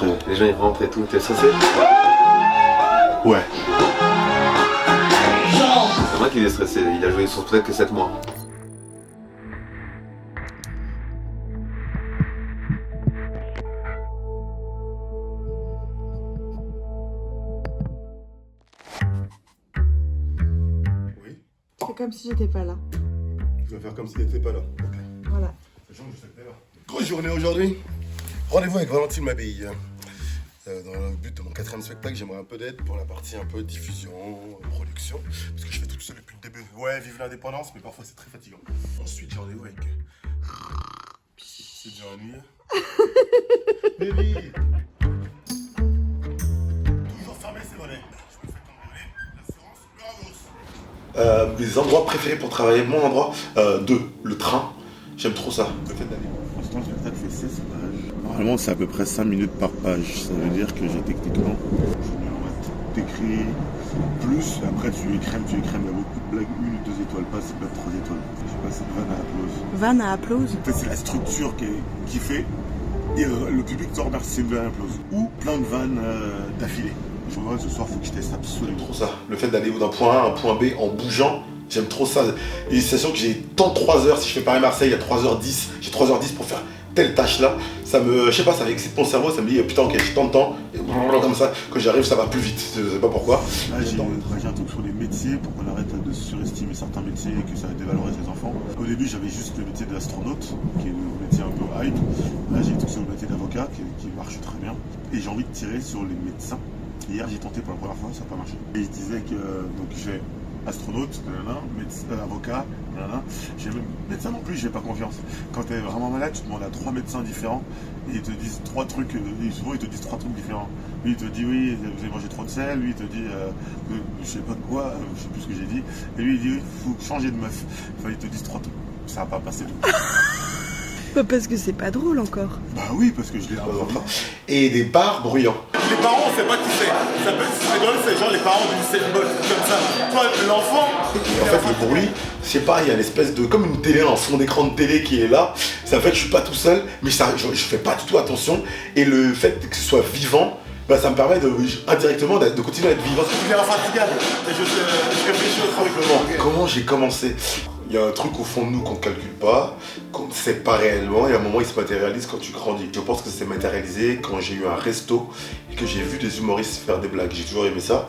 rentrent, les gens ils rentrent et tout, t'es stressé? Ouais. C'est moi qui est stressé, il a joué sur peut-être que 7 mois. Oui. C'est comme si j'étais pas là. Tu vas faire comme si t'étais pas là. Ok. Voilà. Sachant que je sais que t'es là. Grosse journée aujourd'hui. Rendez-vous avec Valentine Mabille. Dans le but de mon 4e spectacle, j'aimerais un peu d'aide pour la partie un peu diffusion, production. Parce que je fais tout seul depuis le début. Ouais, vive l'indépendance, mais parfois c'est très fatigant. Ensuite, j'ai rendez-vous avec... C'est déjà ennuyeux. Baby. Toujours fermé ces volets. Je me fais cambrioler. L'assurance, Bravos. Mes endroits préférés pour travailler, mon endroit, 2. Le train. J'aime trop ça. Le fait d'aller. Pour l'instant, le spectacle fait 16 pages. Normalement, c'est à peu près 5 minutes par page. Ça veut dire que j'ai techniquement, t'écris plus, après tu écrèmes. Il y a beaucoup de blagues, 1 ou 2 étoiles, pas 3 étoiles. Je sais pas, c'est une vanne à applause. Vanne à applause. Peut-être c'est la structure qui fait, et le public te remercie, c'est une vanne à applause. Ou plein de vannes d'affilée. Je vois, ce soir, il faut que je teste absolument. J'aime trop ça. Le fait d'aller d'un point A à un point B en bougeant, j'aime trop ça. Et c'est sûr que j'ai tant 3 heures, si je fais Paris-Marseille, il y a 3h10, j'ai 3h10 pour faire telle tâche là, ça me, je sais pas, ça excite mon cerveau, ça me dit putain ok j'ai tant de temps, et comme ça, quand j'arrive ça va plus vite, je sais pas pourquoi. Là j'ai un truc sur les métiers pour qu'on arrête de surestimer certains métiers et que ça dévalorise les enfants. Au début j'avais juste le métier d'astronaute, qui est le métier un peu hype. Là j'ai un truc sur le métier d'avocat qui marche très bien. Et j'ai envie de tirer sur les médecins. Hier j'ai tenté pour la première fois, ça n'a pas marché. Et je disais que donc je fais astronaute, avocat, médecin non plus, j'ai pas confiance. Quand t'es vraiment malade, tu demandes à 3 médecins différents et ils te disent 3 trucs, et souvent ils te disent 3 trucs différents. Lui il te dit oui, vous avez mangé trop de sel, lui il te dit je sais pas quoi, je sais plus ce que j'ai dit, et lui il dit oui, faut changer de meuf. Enfin ils te disent 3 trucs, ça va pas passer tout. Bah parce que c'est pas drôle encore. Bah oui, parce que je l'ai appris. Et des bars bruyants. Les parents, on sait pas qui c'est. Ça peut être rigolo, c'est genre les parents d'une scène comme ça. Toi, l'enfant. En fait, le bruit, je sais pas, il y a l'espèce de. Comme une télé, un fond d'écran de télé qui est là. Ça fait que je suis pas tout seul, mais ça, je fais pas du tout attention. Et le fait que ce soit vivant, bah, ça me permet indirectement de continuer à être vivant. Tu viens infatigable. Je réfléchis au truc. Comment j'ai commencé? Il y a un truc au fond de nous qu'on ne calcule pas, qu'on ne sait pas réellement, et à un moment il se matérialise quand tu grandis. Je pense que ça s'est matérialisé quand j'ai eu un resto et que j'ai vu des humoristes faire des blagues. J'ai toujours aimé ça,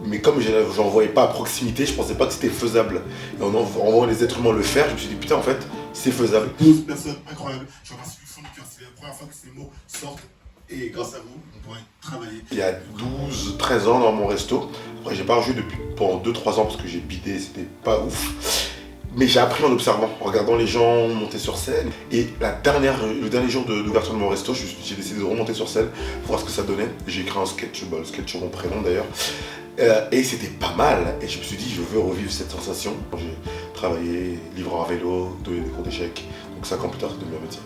mais comme j'en voyais pas à proximité, je pensais pas que c'était faisable. Et en voyant les êtres humains le faire, je me suis dit putain en fait c'est faisable. 12 personnes incroyables, je remercie du fond du cœur, c'est la première fois que ces mots sortent. Et grâce à vous, on pourrait travailler. Il y a 12-13 ans dans mon resto. Après j'ai pas rejoué pendant 2-3 ans parce que j'ai bidé, c'était pas ouf. Mais j'ai appris en observant, en regardant les gens monter sur scène. Et le dernier jour d'ouverture de mon resto, j'ai décidé de remonter sur scène pour voir ce que ça donnait. J'ai écrit un sketch, le sketch sur mon prénom d'ailleurs. Et c'était pas mal. Et je me suis dit, je veux revivre cette sensation. J'ai travaillé livreur à vélo, donné des cours d'échecs. Donc 5 ans plus tard, c'est devenu un métier.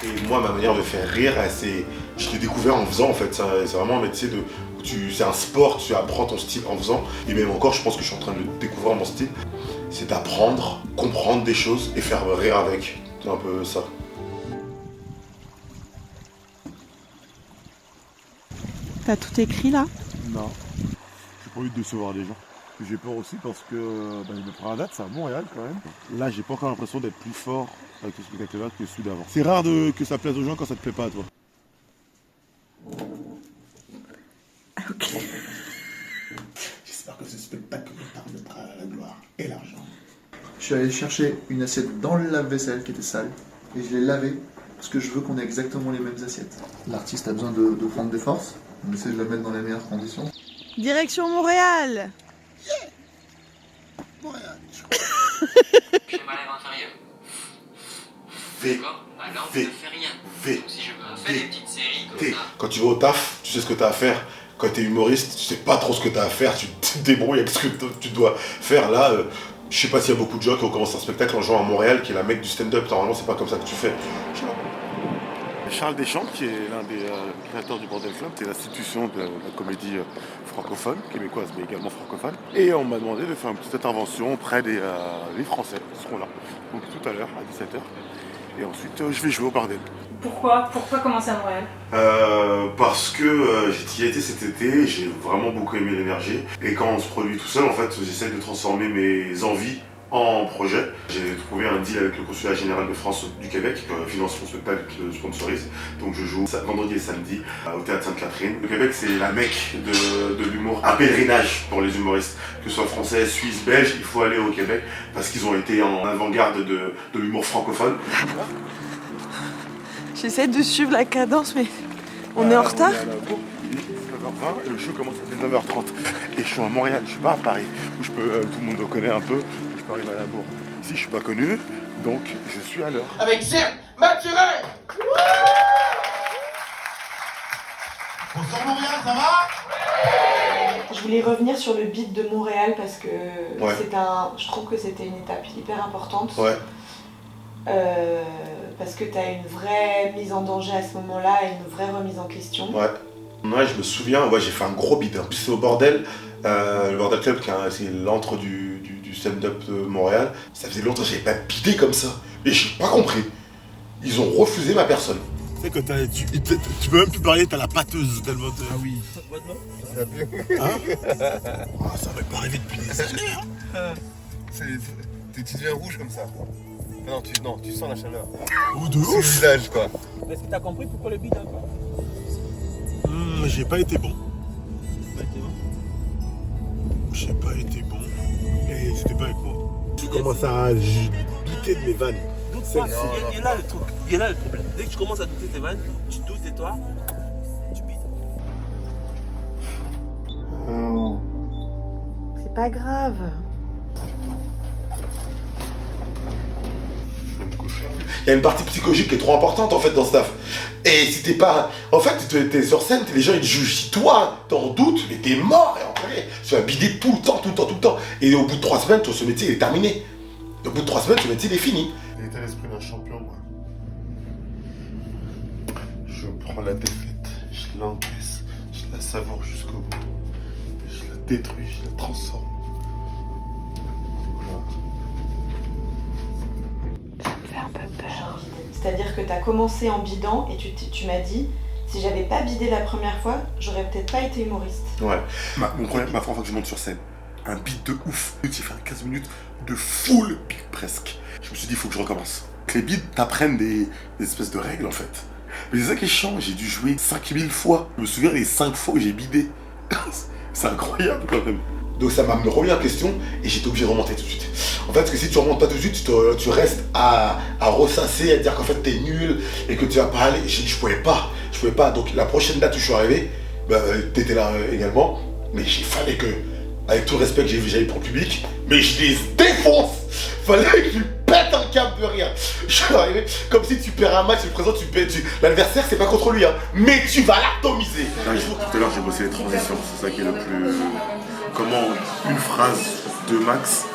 Et moi, ma manière de faire rire, je l'ai découvert en faisant en fait. C'est vraiment un métier c'est un sport, tu apprends ton style en faisant. Et même encore, je pense que je suis en train de découvrir mon style. C'est d'apprendre, comprendre des choses et faire rire avec. C'est un peu ça. T'as tout écrit là? Non, j'ai pas envie de décevoir les gens. J'ai peur aussi parce que le première date c'est à Montréal quand même. Là j'ai pas encore l'impression d'être plus fort avec ce spectacle-là que celui d'avant. C'est rare que ça plaise aux gens quand ça te plaît pas à toi. Ok. J'espère que ce spectacle me permettra la gloire et l'argent. Je suis allé chercher une assiette dans le lave-vaisselle qui était sale et je l'ai lavée parce que je veux qu'on ait exactement les mêmes assiettes. L'artiste a besoin de prendre des forces, on essaie de la mettre dans les meilleures conditions. Direction Montréal. Montréal. J'ai mal à l'intérieur. V. D'accord. Alors V. je ne fais rien. V. Donc, si je me fais des petites séries comme T. ça. Quand tu vas au taf, tu sais ce que tu as à faire. Quand tu es humoriste, tu sais pas trop ce que tu as à faire. Tu te débrouilles avec ce que tu dois faire. Là, je sais pas s'il y a beaucoup de gens qui ont commencé un spectacle en jouant à Montréal, qui est la mec du stand-up. Normalement, c'est pas comme ça que tu fais. Charles Deschamps, qui est l'un des créateurs du Bordel Club, c'est l'institution de la comédie francophone, québécoise mais également francophone. Et on m'a demandé de faire une petite intervention auprès des Français qui seront là, donc tout à l'heure à 17h. Et ensuite je vais jouer au Bordel. Pourquoi commencer à Montréal? Parce que j'y ai été cet été, j'ai vraiment beaucoup aimé l'énergie. Et quand on se produit tout seul, en fait, j'essaie de transformer mes envies en projet. J'ai trouvé un deal avec le Consulat Général de France du Québec, finance mon spectacle, sponsorise. Donc je joue vendredi et samedi au Théâtre Sainte-Catherine. Le Québec, c'est la Mecque de l'humour, un pèlerinage pour les humoristes. Que ce soit français, suisse, belge, il faut aller au Québec parce qu'ils ont été en avant-garde de l'humour francophone. J'essaie de suivre la cadence, mais on est en retard. Il est 9h20 et le show commence à 9h30. Et je suis à Montréal, je suis pas à Paris, où je peux, tout le monde me connaît un peu, je peux arriver à la bourre. Ici, je suis pas connu, donc je suis à l'heure. Avec Serge Mathurin. Bonsoir Montréal, ça va? Je voulais revenir sur le beat de Montréal parce que Ouais. je trouve que c'était une étape hyper importante. Ouais. Parce que tu as une vraie mise en danger à ce moment-là et une vraie remise en question. Ouais. Ouais, je me souviens, j'ai fait un gros beat. Puis c'est au Bordel, le Bordel Club, c'est l'antre du stand-up de Montréal. Ça faisait longtemps que j'avais pas bidé comme ça. Et j'ai pas compris. Ils ont refusé ma personne. Tu sais que tu peux même plus parler, t'as la pâteuse tellement. Ah oui. Hein? Ah, ça m'est pas arrivé depuis des années. Tu deviens rouge comme ça. Non, tu sens la chaleur. Ou de C'est le ouf. visage quoi. Est-ce que t'as compris pourquoi le beat hein? J'ai pas été bon. J'ai pas été bon. Et c'était pas avec moi. Tu commences à douter de mes vannes. Doute-toi, il est là le truc, il est là le problème. Dès que tu commences à douter de tes vannes, tu doutes de toi, tu bides. C'est pas grave. Il y a une partie psychologique qui est trop importante en fait dans ce taf. Et si t'es pas. En fait, t'es sur scène, les gens ils te jugent. Si toi, t'es en doute, mais t'es mort. Et en vrai, tu vas bider tout le temps. Et au bout de 3 semaines, ce métier il est terminé. Au bout de 3 semaines, ce métier il est fini. J'ai l'état d'esprit d'un champion, moi. Je prends la défaite, je l'encaisse, je la savoure jusqu'au bout. Je la détruis, je la transforme. Ça me fait un peu peur. C'est-à-dire que t'as commencé en bidant et tu m'as dit, si j'avais pas bidé la première fois, j'aurais peut-être pas été humoriste. Ouais. Mon problème, ma première fois que je monte sur scène, un beat de ouf. J'ai fait un 15 minutes de full beat presque. Je me suis dit, il faut que je recommence. Les beats t'apprennent des espèces de règles en fait. Mais c'est ça qui est chiant, j'ai dû jouer 5000 fois. Je me souviens les 5 fois où j'ai bidé. C'est incroyable quand même. Donc ça m'a remis en question et j'étais obligé de remonter tout de suite. En fait, parce que si tu remontes pas tout de suite, tu restes à ressasser, à dire qu'en fait t'es nul et que tu vas pas aller. Je pouvais pas. Donc la prochaine date où je suis arrivé, t'étais là également. Mais il fallait que, avec tout le respect que j'avais pour le public, mais je les défonce. Fallait que je pète un câble de rien. Je suis arrivé comme si tu perds un match, le présent l'adversaire c'est pas contre lui, hein, mais tu vas l'atomiser. Tout à l'heure j'ai bossé les transitions, c'est ça qui est le plus... Comment une phrase de max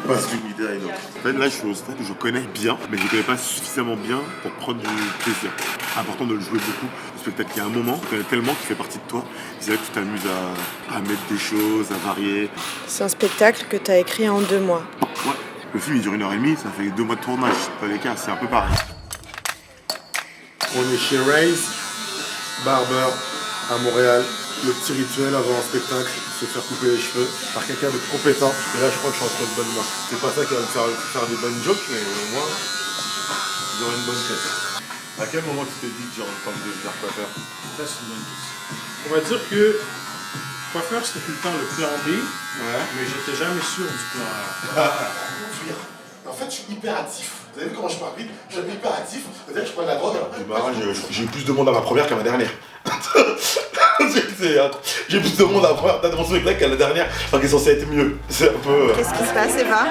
passe d'une idée à une autre. En fait, là, je suis au stade où je connais bien, mais je ne connais pas suffisamment bien pour prendre du plaisir. Important de le jouer beaucoup. Le spectacle, il y a un moment, tu connais tellement qu'il fait partie de toi. C'est là que tu t'amuses à mettre des choses, à varier. C'est un spectacle que t'as écrit en 2 mois. Ouais. Le film, il dure 1h30, ça fait 2 mois de tournage. C'est pas les cas, c'est un peu pareil. On est chez Raise, Barber, à Montréal. Le petit rituel avant un spectacle, se faire couper les cheveux par quelqu'un de compétent. Et là, je crois que je suis entre de bonnes mains. C'est pas ça qui va me faire des bonnes jokes, mais au moins, j'aurai une bonne tête. À quel moment tu t'es dit que j'aurais le temps de devenir coiffeur? Ça, c'est une bonne question. On va dire que coiffeur, c'était tout le temps le plan B, mais j'étais jamais sûr du plan A. En fait, je suis hyperactif. Vous avez vu comment je parle vite? Je suis hyperactif. Peut-être que je prends de la drogue. J'ai eu plus de monde à ma première qu'à ma dernière. J'ai plus de monde à la première date de mon spectacle qu'à la dernière. Enfin, qui est censé être mieux. C'est un peu. Qu'est-ce qui se passe, Eva?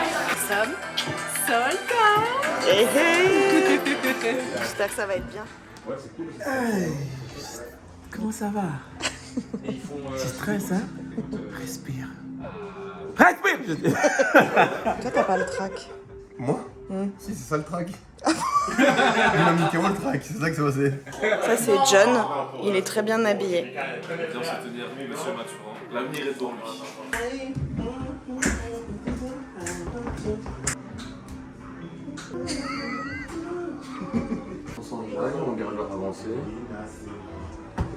J'espère que ça va être bien. Hey, comment ça va? Tu stresses, hein? Respire. Respire! Toi, t'as pas le trac. Moi Si, c'est ça le track. Il m'a mis KO le track, c'est ça que c'est passé. Ça, c'est John. Il est très bien habillé. Bien se tenir, monsieur Mathurin. L'avenir est pour lui. On s'en va, on regarde commencer.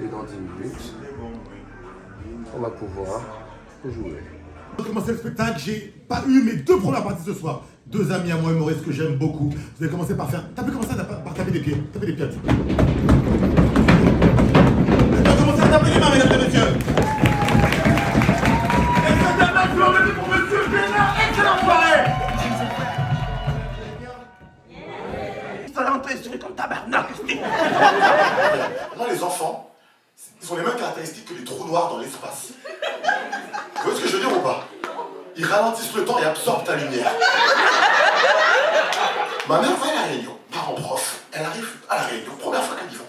Et dans 10 minutes, on va pouvoir jouer. Pour commencer le spectacle, j'ai pas eu mes 2 premières parties ce soir. 2 amis à moi humoristes que j'aime beaucoup. Vous allez commencer par faire. Tapez commencer par taper des pieds. Taper des pieds. On va commencer à taper les mains, mesdames et messieurs. Et c'est un applaudissement pour Monsieur Bénard. Excellente soirée. Ça l'a impressionné comme tabarnak. Moi, les enfants, ils ont les mêmes caractéristiques que les trous noirs dans l'espace. Vous voyez ce que je veux dire ou pas? Ils ralentissent le temps et absorbent ta lumière. Ma mère va à la réunion, parent-prof. Elle arrive à la réunion, première fois qu'elle y va.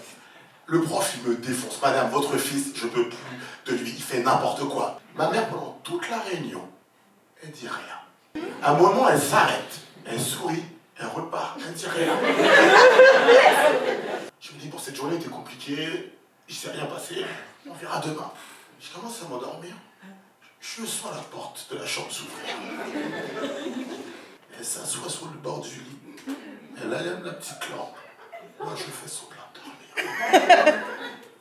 Le prof, il me défonce. Madame, votre fils, je peux plus de lui, il fait n'importe quoi. Ma mère, pendant toute la réunion, elle dit rien. À un moment, elle s'arrête, elle sourit, elle repart, elle dit rien. Je me dis, bon, cette journée était compliquée, il s'est rien passé, on verra demain. Je commence à m'endormir. Je sens la porte de la chambre s'ouvrir. Elle s'assoit sur le bord du lit. Elle allume la petite lampe. Moi, je fais semblant de dormir.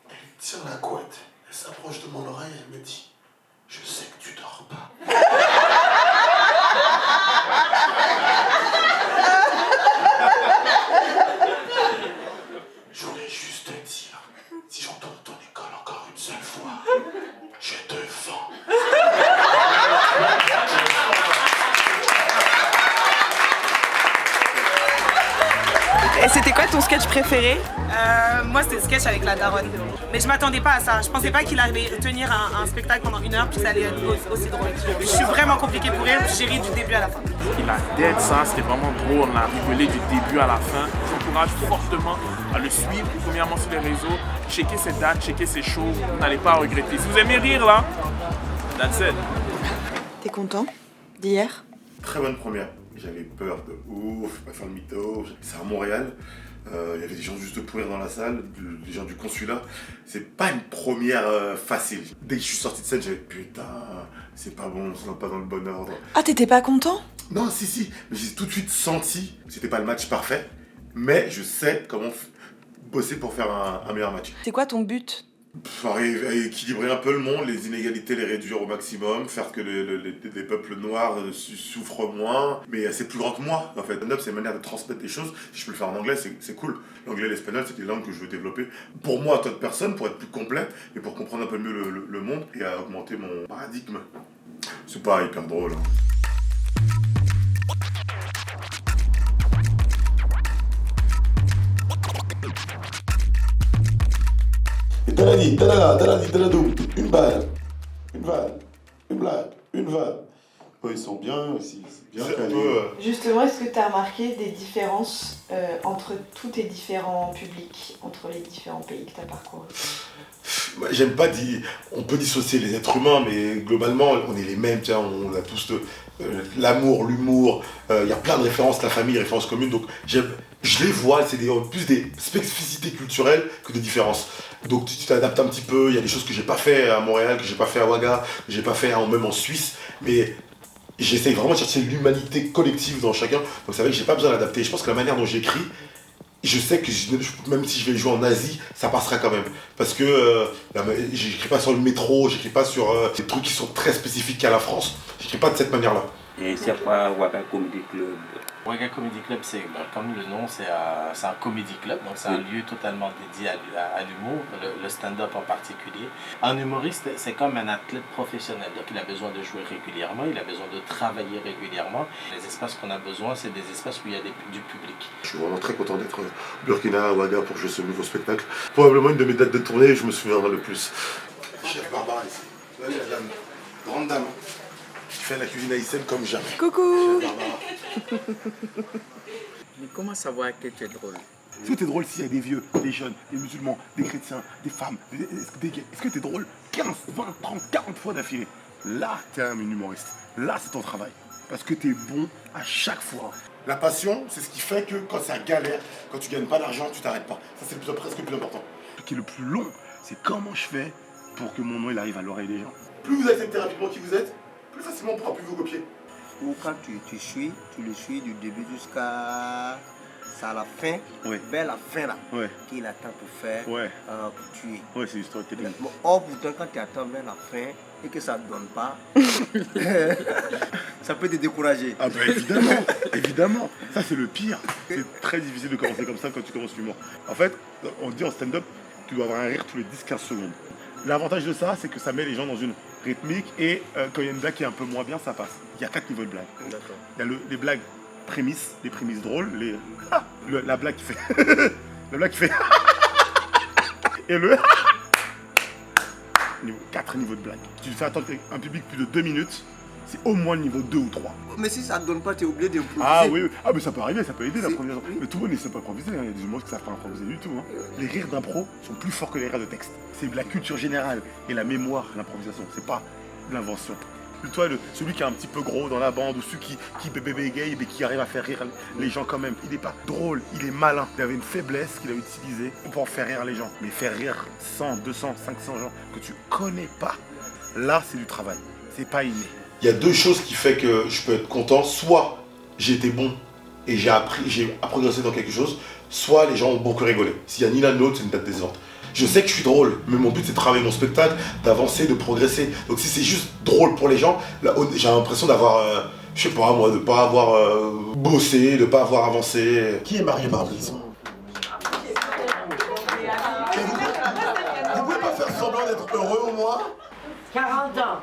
Elle tire la couette. Elle s'approche de mon oreille et elle me dit « Je sais que tu dors pas. » Je voulais juste te dire, si j'entends ton école encore une seule fois, je te vends. Et c'était quoi ton sketch préféré? Moi c'était le sketch avec la daronne. Mais je m'attendais pas à ça. Je pensais pas qu'il allait tenir un spectacle pendant 1 heure puis ça allait être aussi drôle. Je suis vraiment compliquée pour rire, j'ai ri du début à la fin. Il a dead ça, c'était vraiment drôle. On a rigolé du début à la fin. Je vous encourage fortement à le suivre, premièrement sur les réseaux. Checker ses dates, checker ses shows. Vous n'allez pas regretter. Si vous aimez rire là, that's it. T'es content d'hier? Très bonne première. J'avais peur de ouf, je vais pas faire le mytho. C'est à Montréal. Il y avait des gens juste pourrir dans la salle, des gens du consulat. C'est pas une première facile. Dès que je suis sorti de scène, j'avais putain, c'est pas bon, c'est pas dans le bon ordre. Ah, t'étais pas content? Non, si, mais j'ai tout de suite senti que c'était pas le match parfait, mais je sais comment bosser pour faire un meilleur match. C'est quoi ton but? À équilibrer un peu le monde, les inégalités les réduire au maximum, faire que les peuples noirs souffrent moins, mais c'est plus grand que moi en fait. Le stand-up c'est une manière de transmettre des choses, si je peux le faire en anglais c'est cool. L'anglais et l'espagnol c'est des langues que je veux développer pour moi en tant que personne, pour être plus complet et pour comprendre un peu mieux le monde et à augmenter mon paradigme. C'est pas hyper drôle. Daladi, une balle, une vanne, une blague, une vanne. Ouais, ils sont bien aussi, c'est bien calé. Justement, est-ce que tu as remarqué des différences entre tous tes différents publics, entre les différents pays que tu as parcourus? J'aime pas dire, on peut dissocier les êtres humains, mais globalement, on est les mêmes, tiens, on a tous l'amour, l'humour, il y a plein de références, la famille, références communes, donc je les vois, c'est plus des spécificités culturelles que des différences. Donc tu t'adaptes un petit peu, il y a des choses que j'ai pas fait à Montréal, que j'ai pas fait à Ouaga, que j'ai pas fait même en Suisse, mais j'essaye vraiment de chercher l'humanité collective dans chacun, donc ça veut dire que j'ai pas besoin d'adapter. Je pense que la manière dont j'écris, je sais que même si je vais jouer en Asie, ça passera quand même. Parce que j'écris pas sur le métro, j'écris pas sur des trucs qui sont très spécifiques à la France. J'écris pas de cette manière-là. Et c'est quoi Ouaga Comedy Club? Ouaga Comedy Club, c'est comme le nom, c'est un comedy club, donc c'est un lieu totalement dédié à l'humour, le stand-up en particulier. Un humoriste, c'est comme un athlète professionnel, donc il a besoin de jouer régulièrement, il a besoin de travailler régulièrement. Les espaces qu'on a besoin, c'est des espaces où il y a du public. Je suis vraiment très content d'être au Burkina, à Ouaga pour jouer ce nouveau spectacle. Probablement une de mes dates de tournée, je me souviendrai le plus. Chef Barbara ici. Allez la dame, grande dame. Tu fais la cuisine haïtienne comme jamais. Coucou. Mais comment savoir que tu es drôle? Est-ce que t'es drôle s'il y a des vieux, des jeunes, des musulmans, des chrétiens, des femmes, des gays? Est-ce que t'es drôle 15, 20, 30, 40 fois d'affilée? Là, t'es un humoriste. Là, c'est ton travail. Parce que t'es bon à chaque fois. La passion, c'est ce qui fait que quand c'est la galère, quand tu gagnes pas d'argent, tu t'arrêtes pas. Ça, c'est presque le plus important. Ce qui est le plus long, c'est comment je fais pour que mon nom il arrive à l'oreille des gens. Plus vous acceptez rapidement qui vous êtes, plus facilement on pourra plus vous copier. Ou quand tu le suis du début jusqu'à c'est à la fin, vers la fin là, qu'il attend pour faire, pour tuer. Ouais, c'est l'histoire de télé. Or, pourtant, quand tu attends vers la fin et que ça ne donne pas, ça peut te décourager. Ah bah évidemment, évidemment. Ça, c'est le pire. C'est très difficile de commencer comme ça quand tu commences l'humour. En fait, on dit en stand-up, tu dois avoir un rire tous les 10-15 secondes. L'avantage de ça, c'est que ça met les gens dans une rythmique et quand il y a une blague qui est un peu moins bien, ça passe. Il y a 4 niveaux de blagues. Il y a les blagues prémices, les prémices drôles, la blague qui fait... la blague qui fait... et le... 4 niveaux de blague. Tu fais attendre un public plus de 2 minutes, c'est au moins le niveau 2 ou 3. Mais si ça ne donne pas, tu es obligé d'improviser. Ah oui, oui. Ah mais ça peut arriver, ça peut aider l'improvisation. Mais tout le monde ne sait pas improviser, hein. Il y a des humoristes qui ne savent pas improviser du tout. Hein. Les rires d'impro sont plus forts que les rires de texte. C'est de la culture générale et la mémoire, l'improvisation. C'est pas de l'invention. Toi, celui qui est un petit peu gros dans la bande ou celui qui bégaye mais qui arrive à faire rire les gens quand même. Il n'est pas drôle, il est malin. Il avait une faiblesse qu'il a utilisée pour faire rire les gens. Mais faire rire 100, 200, 500 gens que tu connais pas, là c'est du travail. C'est pas inné. Il y a 2 choses qui font que je peux être content. Soit j'ai été bon et j'ai progressé dans quelque chose, soit les gens ont beaucoup rigolé. S'il y a ni l'un ni l'autre, c'est une date décevante. Je sais que je suis drôle, mais mon but c'est de travailler mon spectacle, d'avancer, de progresser. Donc si c'est juste drôle pour les gens, là, j'ai l'impression d'avoir, je sais pas moi, de pas avoir bossé, de pas avoir avancé. Qui est marié Barbise? Vous pouvez pas faire semblant d'être heureux au moins? 40 ans.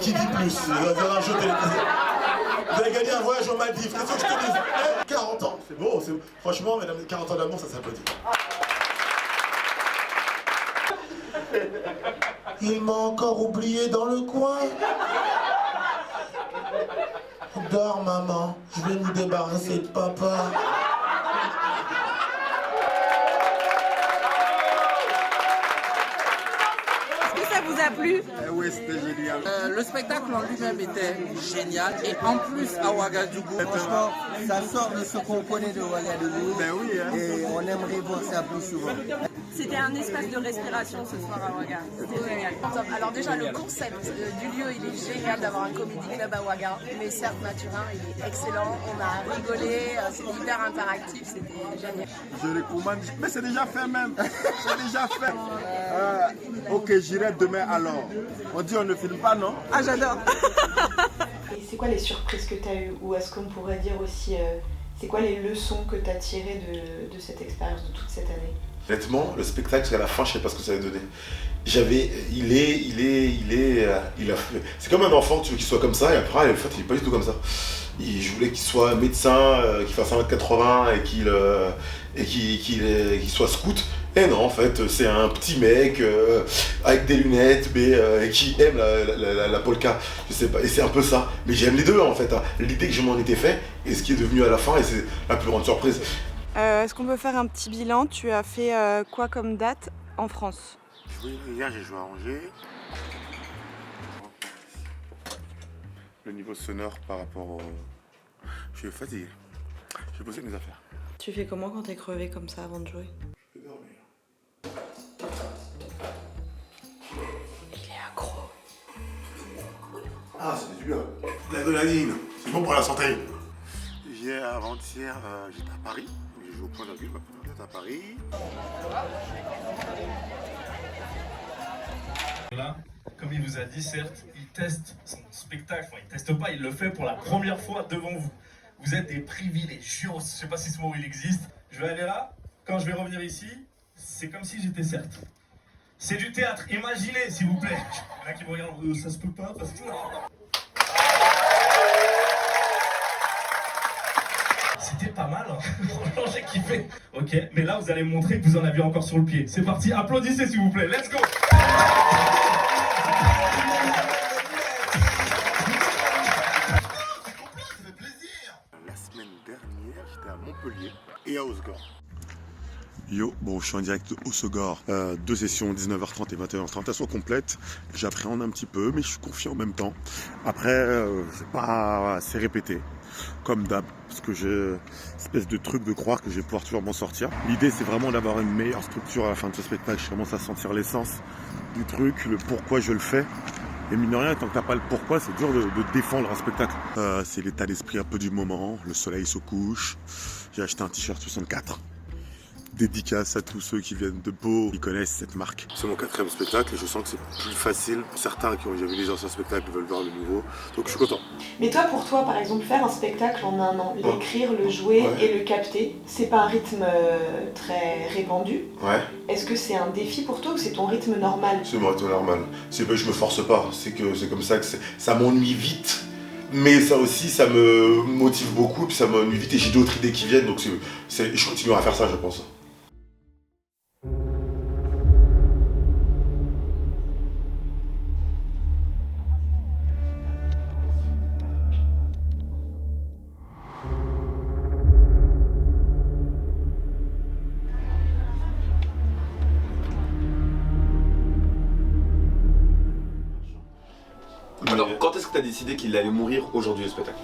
Qui dit plus? Vous avez un jeu télévisé. Vous avez gagné un voyage aux Maldives, qu'est-ce que je te dis? 40 ans, c'est beau, franchement, mesdames, 40 ans d'amour, ça s'applaudit. Il m'a encore oublié dans le coin. Dors maman, je vais me débarrasser de papa. Est-ce que ça vous a plu? Oui, c'était génial. Le spectacle en lui-même était génial et en plus à Ouagadougou, Franchement, ça sort de ce qu'on connaît de Ouagadougou. Ben oui, hein. Et on aimerait voir ça plus souvent. C'était un espace de respiration ce soir à Ouaga. C'était génial. Alors déjà, le concept du lieu, il est génial d'avoir un comédie club à Ouaga. Mais certes, Mathurin, il est excellent. On a rigolé, c'était hyper interactif, c'était génial. Je recommande, mais c'est déjà fait même. C'est déjà fait. Ok, j'irai demain alors. On dit on ne filme pas, non? Ah, j'adore. Et c'est quoi les surprises que tu as eues? Ou est-ce qu'on pourrait dire aussi, c'est quoi les leçons que tu as tirées de cette expérience, de toute cette année? Honnêtement, le spectacle, jusqu'à la fin, je sais pas ce que ça allait donner. C'est comme un enfant, tu veux qu'il soit comme ça, et après, en fait, il est pas du tout comme ça. Je voulais qu'il soit médecin, qu'il fasse 1m80 et qu'il soit scout. Et non, en fait, c'est un petit mec avec des lunettes, mais qui aime la polka. Je sais pas, et c'est un peu ça. Mais j'aime les deux, en fait. Hein. L'idée que je m'en étais fait, et ce qui est devenu à la fin, et c'est la plus grande surprise. Est-ce qu'on peut faire un petit bilan? Tu as fait quoi comme date en France? Hier, j'ai joué à Angers. Le niveau sonore par rapport au... Je suis fatigué. J'ai bossé mes affaires. Tu fais comment quand t'es crevé comme ça avant de jouer? Je vais dormir. Il est accro. Ah, ça fait du bien. L'adrénaline, c'est bon pour la santé. Hier, avant-hier, j'étais à Paris. J'ai joué au Point d'Argume, ma première date à Paris. Là, comme il vous a dit, certes, il teste son spectacle. Enfin, il teste pas, il le fait pour la première fois devant vous. Vous êtes des privilégiés. Je sais pas si ce mot il existe. Je vais aller là. Quand je vais revenir ici, c'est comme si j'étais certes. C'est du théâtre. Imaginez, s'il vous plaît. Il y en a qui me regardent. Ça se peut pas parce que. C'était pas mal, hein. Franchement, j'ai kiffé. Ok, mais là, vous allez me montrer que vous en avez encore sur le pied. C'est parti, applaudissez s'il vous plaît. Let's go. La semaine dernière, j'étais à Montpellier et à Osgore. Yo, bon, je suis en direct au Segor. 2 sessions, 19h30 et 21h30. Elles sont complètes. J'appréhende un petit peu, mais je suis confiant en même temps. Après, c'est pas assez répété, comme d'hab, parce que j'ai une espèce de truc de croire que je vais pouvoir toujours m'en sortir. L'idée, c'est vraiment d'avoir une meilleure structure à la fin de ce spectacle. Je commence à sentir l'essence du truc, le pourquoi je le fais. Et mine de rien, tant que t'as pas le pourquoi, c'est dur de défendre un spectacle. C'est l'état d'esprit un peu du moment, le soleil se couche. J'ai acheté un t-shirt 64. Dédicace à tous ceux qui viennent de Pau, qui connaissent cette marque. C'est mon 4e spectacle et je sens que c'est plus facile. Certains qui ont déjà vu les anciens spectacles veulent voir le nouveau, donc je suis content. Mais toi, pour toi, par exemple, faire un spectacle en un an, l'écrire, le jouer et le capter, c'est pas un rythme très répandu. Ouais. Est-ce que c'est un défi pour toi ou c'est ton rythme normal? C'est mon rythme normal. C'est pas que je me force pas, c'est comme ça que ça m'ennuie vite. Mais ça aussi, ça me motive beaucoup, puis ça m'ennuie vite et j'ai d'autres idées qui viennent, donc je continuerai à faire ça, je pense. Alors, quand est-ce que tu as décidé qu'il allait mourir aujourd'hui, le spectacle?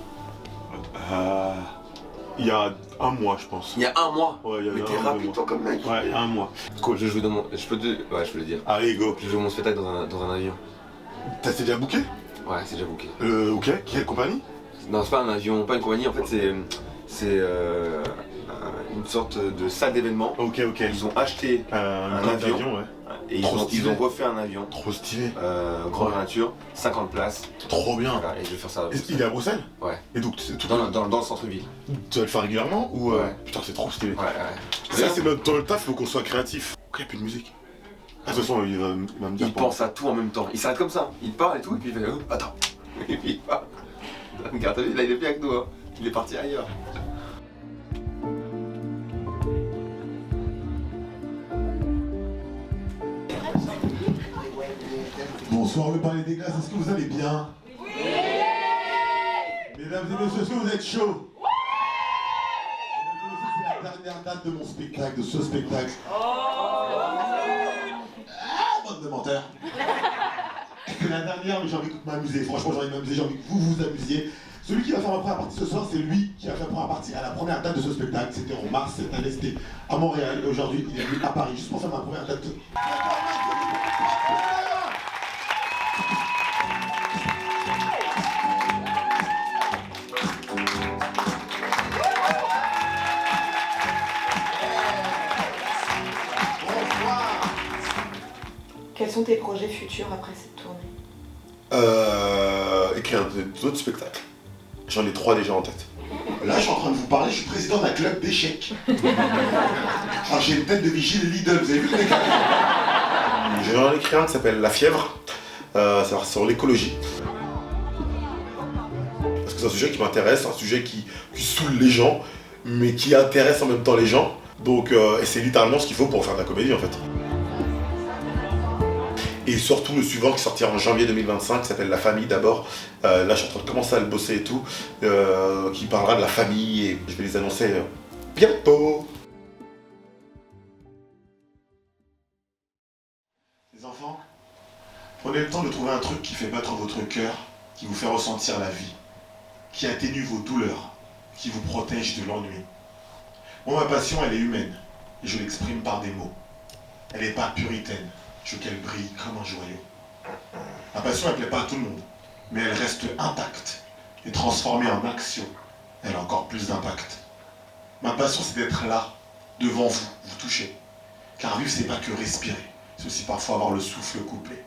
Il y a un mois, je pense. Il y a un mois? Ouais, il y a mais t'es rapide, toi, comme mec. Ouais, il y a un mois. Cool, je joue dans mon... Je peux le dire. Allez, go. Je joue mon spectacle dans un avion. T'as déjà booké? Ouais, c'est déjà booké. Ok, quelle compagnie? Non, c'est pas un avion, pas une compagnie, en fait, c'est une sorte de salle d'événement. Ok. Ils ont acheté un avion, ouais. Et ils ont refait un avion. Trop stylé. Grandeur nature, 50 places. Trop bien. Voilà, et je vais faire ça. Il est à Bruxelles? Ouais. Et donc, c'est tout dans le centre-ville. Tu vas le faire régulièrement ou Ouais. Putain, c'est trop stylé. Ouais. Ça, c'est dans le taf, faut qu'on soit créatif. Ok, il n'y a plus de musique. De toute façon, il va me dire. Il pense à tout en même temps. Il s'arrête comme ça. Il parle et tout, et puis il fait attends. Et puis il part. Regarde, t'as vu, là il est plus avec nous, hein. Il est parti ailleurs. Bonsoir, on veut parler des glaces, est-ce que vous allez bien? Oui. Mesdames et messieurs, est-ce que vous êtes chauds? Oui. Mesdames et messieurs, c'est la dernière date de mon spectacle, de ce spectacle. Bande de menteurs. C'est la dernière, mais j'ai envie de m'amuser. Franchement, j'ai envie de m'amuser, j'ai envie que vous vous amusiez. Celui qui va faire ma première partie ce soir, c'est lui qui a fait la première partie à la première date de ce spectacle. C'était en mars cette année, c'était à Montréal. Et aujourd'hui, il est venu à Paris juste pour faire ma première date. Quels sont tes projets futurs après cette tournée? Écrire d'autres spectacles. J'en ai 3 déjà en tête. Là, je suis en train de vous parler, je suis président d'un club d'échecs. Alors, j'ai une tête de vigile Lidl, vous avez vu le mec? J'en ai écrit un qui s'appelle La Fièvre. C'est sur l'écologie. Parce que c'est un sujet qui m'intéresse, un sujet qui saoule les gens, mais qui intéresse en même temps les gens. Donc, et c'est littéralement ce qu'il faut pour faire de la comédie en fait. Et surtout le suivant qui sortira en janvier 2025, qui s'appelle La Famille d'abord. Là, je suis en train de commencer à le bosser et tout, qui parlera de la famille et je vais les annoncer bientôt. Les enfants, prenez le temps de trouver un truc qui fait battre votre cœur, qui vous fait ressentir la vie, qui atténue vos douleurs, qui vous protège de l'ennui. Moi, ma passion, elle est humaine et je l'exprime par des mots. Elle n'est pas puritaine. Je veux qu'elle brille comme un joyau. Ma passion, elle ne plaît pas à tout le monde, mais elle reste intacte et transformée en action. Elle a encore plus d'impact. Ma passion, c'est d'être là, devant vous, vous toucher. Car vivre, c'est pas que respirer, c'est aussi parfois avoir le souffle coupé.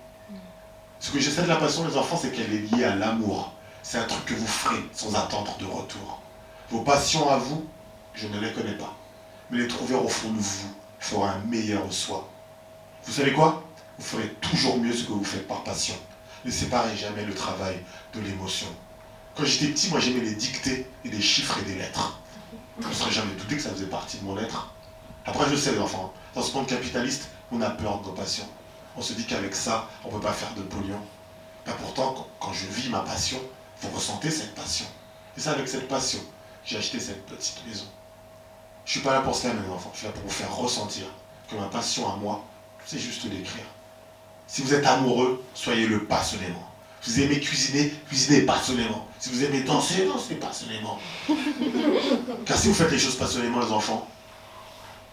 Ce que j'essaie de la passion des enfants, c'est qu'elle est liée à l'amour. C'est un truc que vous ferez sans attendre de retour. Vos passions à vous, je ne les connais pas. Mais les trouver au fond de vous fera un meilleur soi. Vous savez quoi? Vous ferez toujours mieux ce que vous faites par passion. Ne séparez jamais le travail de l'émotion. Quand j'étais petit, moi j'aimais les dictées et les chiffres et des lettres. Je ne serais jamais douté que ça faisait partie de mon être. Après, je sais les enfants, dans ce monde capitaliste, on a peur de nos passions. On se dit qu'avec ça, on ne peut pas faire de pognon. Ben pourtant, quand je vis ma passion, vous ressentez cette passion. Et c'est avec cette passion que j'ai acheté cette petite maison. Je ne suis pas là pour cela, mes enfants. Je suis là pour vous faire ressentir que ma passion à moi, c'est juste d'écrire. Si vous êtes amoureux, soyez-le passionnément. Si vous aimez cuisiner, cuisinez passionnément. Si vous aimez danser, dansez passionnément. Car si vous faites les choses passionnément, les enfants,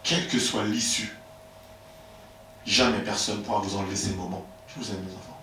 quelle que soit l'issue, jamais personne ne pourra vous enlever ces moments. Je vous aime, les enfants.